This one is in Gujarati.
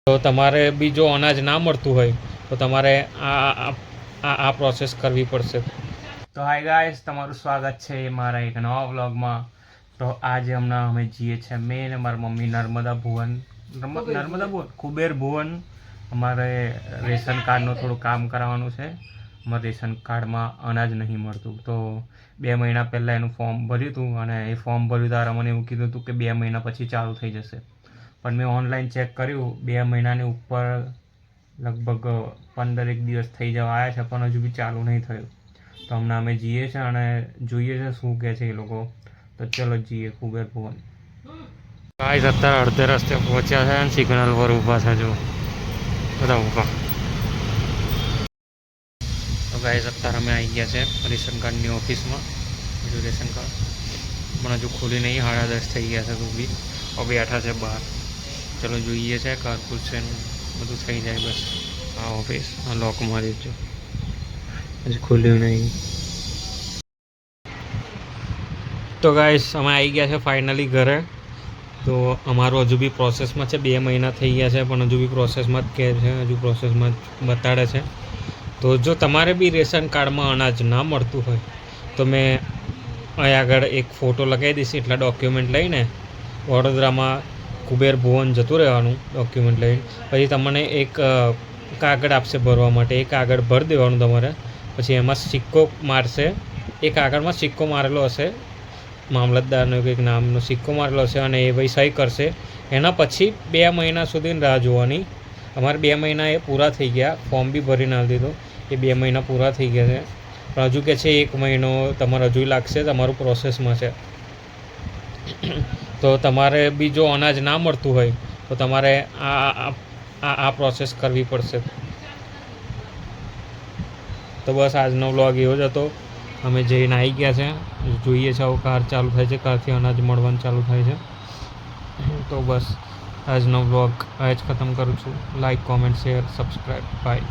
તો તમારે બી જો અનાજ ના મળતું હોય તો તમારે આ પ્રોસેસ કરવી પડશે. તો હાય ગાઈસ, તમારું સ્વાગત છે મારા એક નવા વ્લોગમાં. તો આજે હમણાં અમે જઈએ છીએ મેં ને મારી મમ્મી નર્મદા ભુવન કુબેર ભુવન. અમારે રેશન કાર્ડનું થોડું કામ કરાવવાનું છે. અમારે રેશન કાર્ડમાં અનાજ નહીં મળતું, તો 2 મહિના પહેલાં એનું ફોર્મ ભર્યું હતું અને એ ફોર્મ ભર્યું ત્યારે મને એવું કીધું હતું કે 2 મહિના પછી ચાલુ થઈ જશે. પણ મેં ઓનલાઈન ચેક કર્યું, 2 મહિનાની ઉપર લગભગ 15 દિવસ થઈ જવા આવ્યા છે, પણ હજુ બી ચાલુ નહીં થયું. તો હમણાં અમે જઈએ છીએ અને જોઈએ છે શું કહે છે એ લોકો. તો ચલો જઈએ કુબેર ભુવન. ગાઈસ, અત્યારે અડધે રસ્તે પહોંચ્યા છે અને સિગ્નલ પર ઊભા છે. જો બધા ઊભા. તો ગાઈસ, અત્યારે અમે આવી ગયા છે રેશન કાર્ડની ઓફિસમાં. હજુ રેશન કાર્ડ પણ હજુ ખુલી નહીં, 10:30 થઈ ગયા છે. તો બી હવે બેઠા છે બહાર. ચલો જોઈએ છે કારકુલ છે બધું થઈ જાય બસ. આ ઓફિસ આ લોક મારી જો હજી ખુલ્યું નહીં. તો ગાઈસ, અમે આવી ગયા છે ફાઇનલી ઘરે. તો અમારું હજુ બી પ્રોસેસમાં છે. 2 મહિના થઈ ગયા છે પણ હજુ બી પ્રોસેસમાં જ કહે છે, હજુ પ્રોસેસમાં જ બતાડે છે. તો જો તમારે બી રેશન કાર્ડમાં અનાજ ના મળતું હોય તો મેં અહીં આગળ એક ફોટો લગાવી દઈશ. એટલા ડોક્યુમેન્ટ લઈને વડોદરામાં કુબેર ભુવન જતું રહેવાનું ડોક્યુમેન્ટ લઈને. પછી તમને એક કાગળ આપશે ભરવા માટે. એ કાગળ ભરી દેવાનું તમારે. પછી એમાં સિક્કો મારશે. એ કાગળમાં સિક્કો મારેલો હશે, મામલતદારનો કંઈક નામનો સિક્કો મારેલો હશે અને એ ભાઈ સહી કરશે. એના પછી 2 મહિના સુધીની રાહ જોવાની. અમારે 2 મહિના એ પૂરા થઈ ગયા. ફોર્મ બી ભરીને આવી દીધું. એ 2 મહિના પૂરા થઈ ગયા છે, પણ હજુ કે છે 1 મહિનો તમારે હજુ લાગશે. તમારું પ્રોસેસમાં છે. તો તમારે બી જો અનાજ ના મળતું હોય તો તમારે આ પ્રોસેસ કરવી પડશે. તો બસ આજનો વ્લોગ એવો જ હતો. અમે જઈને આવી ગયા છે. જોઈએ છે હવે કાર ચાલુ થાય છે, કારથી અનાજ મળવાનું ચાલુ થાય છે. તો બસ આજનો વ્લોગ આ જ ખતમ કરું છું. Like, comment, share, subscribe. By.